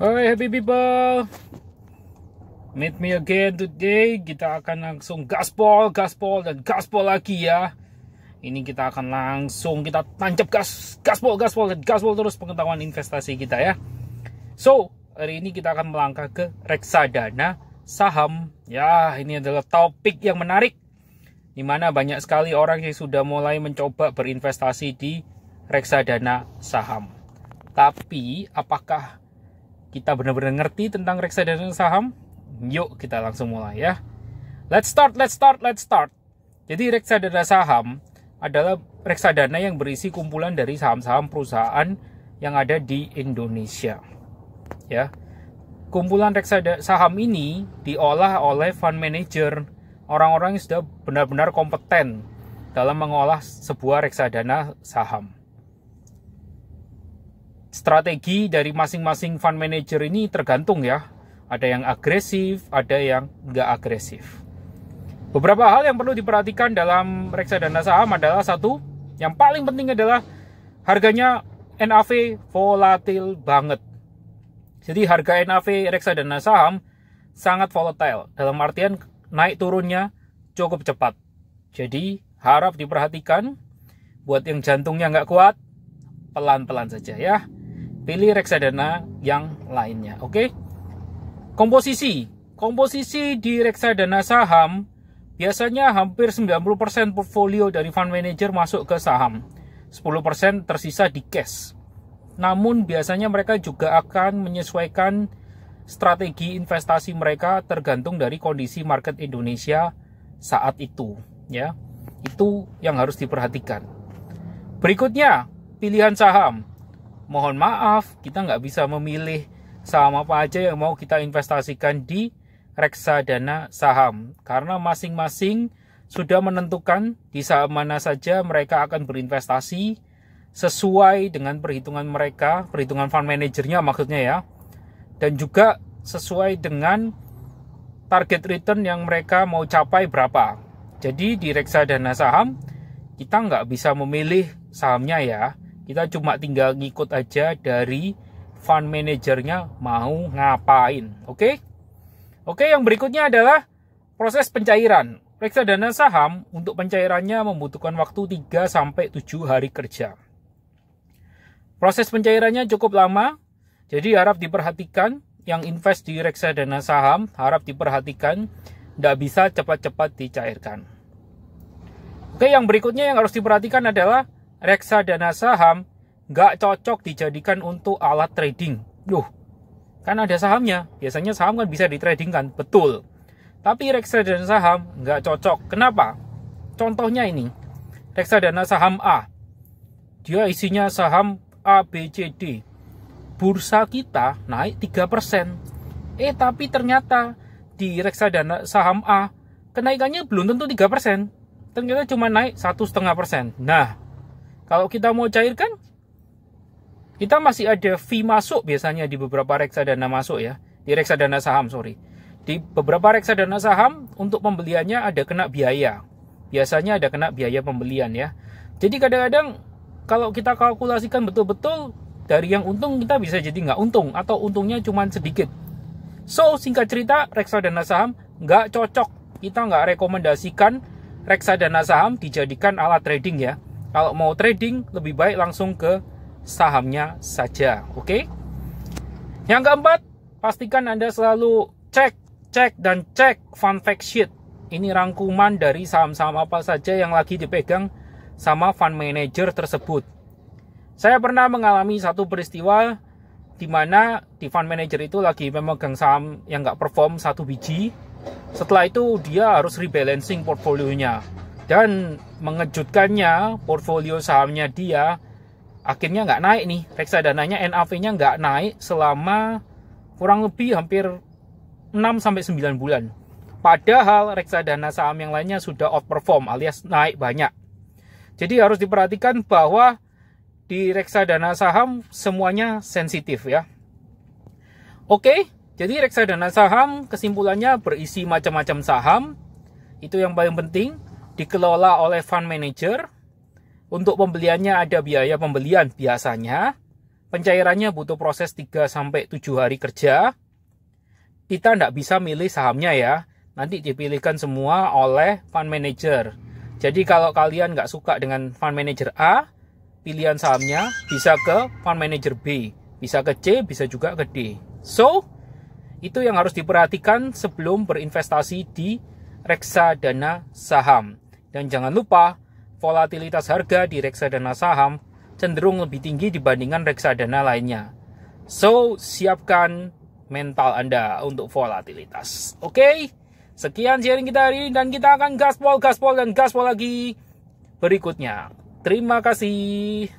Hai happy people, meet me again today. Kita akan langsung gaspol lagi ya. Ini kita akan langsung kita tancap gaspol terus pengetahuan investasi kita ya. So hari ini kita akan melangkah ke reksadana saham ya. Ini adalah topik yang menarik, dimana banyak sekali orang yang sudah mulai mencoba berinvestasi di reksadana saham. Tapi apakah kita benar-benar ngerti tentang reksadana saham? Yuk kita langsung mulai ya. Let's start. Jadi reksadana saham adalah reksadana yang berisi kumpulan dari saham-saham perusahaan yang ada di Indonesia. Ya. Kumpulan reksadana saham ini diolah oleh fund manager, orang-orang yang sudah benar-benar kompeten dalam mengolah sebuah reksadana saham. Strategi dari masing-masing fund manager ini tergantung ya. Ada yang agresif, ada yang nggak agresif. Beberapa hal yang perlu diperhatikan dalam reksadana saham adalah satu, yang paling penting adalah harganya NAV volatil banget. Jadi harga NAV reksadana saham sangat volatile. Dalam artian naik turunnya cukup cepat. Jadi harap diperhatikan. Buat yang jantungnya nggak kuat, pelan-pelan saja ya. Pilih reksadana yang lainnya, oke? Komposisi di reksadana saham biasanya hampir 90% portfolio dari fund manager masuk ke saham. 10% tersisa di cash. Namun biasanya mereka juga akan menyesuaikan strategi investasi mereka tergantung dari kondisi market Indonesia saat itu, ya. Itu yang harus diperhatikan. Berikutnya, pilihan saham. Mohon maaf, kita nggak bisa memilih saham apa aja yang mau kita investasikan di reksadana saham. Karena masing-masing sudah menentukan di saham mana saja mereka akan berinvestasi sesuai dengan perhitungan mereka, perhitungan fund manajernya maksudnya ya. Dan juga sesuai dengan target return yang mereka mau capai berapa. Jadi di reksadana saham, kita nggak bisa memilih sahamnya ya. Kita cuma tinggal ngikut aja dari fund manajernya mau ngapain. Oke, yang berikutnya adalah proses pencairan. Reksadana saham untuk pencairannya membutuhkan waktu 3-7 hari kerja. Proses pencairannya cukup lama, jadi harap diperhatikan. Yang invest di reksadana saham harap diperhatikan, tidak bisa cepat-cepat dicairkan. Oke, yang berikutnya yang harus diperhatikan adalah reksadana saham nggak cocok dijadikan untuk alat trading. Kan ada sahamnya. Biasanya saham kan bisa ditrading kan? Betul. Tapi reksadana saham nggak cocok. Kenapa? Contohnya ini. Reksadana saham A. Dia isinya saham A, B, C, D. Bursa kita naik 3%. Tapi ternyata di reksadana saham A, kenaikannya belum tentu 3%. Ternyata cuma naik 1,5%. Nah, kalau kita mau cairkan, kita masih ada fee masuk biasanya di beberapa reksadana masuk ya. Di reksadana saham, sorry. Di beberapa reksadana saham, untuk pembeliannya ada kena biaya. Biasanya ada kena biaya pembelian ya. Jadi kadang-kadang kalau kita kalkulasikan betul-betul, dari yang untung kita bisa jadi nggak untung. Atau untungnya cuma sedikit. So, singkat cerita, reksadana saham nggak cocok. Kita nggak rekomendasikan reksadana saham dijadikan alat trading ya. Kalau mau trading, lebih baik langsung ke sahamnya saja, oke? Yang keempat, pastikan Anda selalu cek fund fact sheet. Ini rangkuman dari saham-saham apa saja yang lagi dipegang sama fund manager tersebut. Saya pernah mengalami satu peristiwa di mana di fund manager itu lagi memegang saham yang nggak perform satu biji. Setelah itu dia harus rebalancing portfolionya. Dan mengejutkannya, portfolio sahamnya dia akhirnya nggak naik nih. Reksadananya NAV-nya nggak naik selama kurang lebih hampir 6-9 bulan. Padahal reksadana saham yang lainnya sudah outperform alias naik banyak. Jadi harus diperhatikan bahwa di reksadana saham semuanya sensitif ya. Oke, jadi reksadana saham kesimpulannya berisi macam-macam saham. Itu yang paling penting. Dikelola oleh fund manager. Untuk pembeliannya ada biaya pembelian biasanya. Pencairannya butuh proses 3-7 hari kerja. Kita nggak bisa milih sahamnya ya. Nanti dipilihkan semua oleh fund manager. Jadi kalau kalian nggak suka dengan fund manager A, pilihan sahamnya bisa ke fund manager B. Bisa ke C, bisa juga ke D. So, itu yang harus diperhatikan sebelum berinvestasi di reksadana saham. Dan jangan lupa, volatilitas harga di reksadana saham cenderung lebih tinggi dibandingkan reksadana lainnya. So, siapkan mental Anda untuk volatilitas. Oke, sekian sharing kita hari ini dan kita akan gaspol lagi berikutnya. Terima kasih.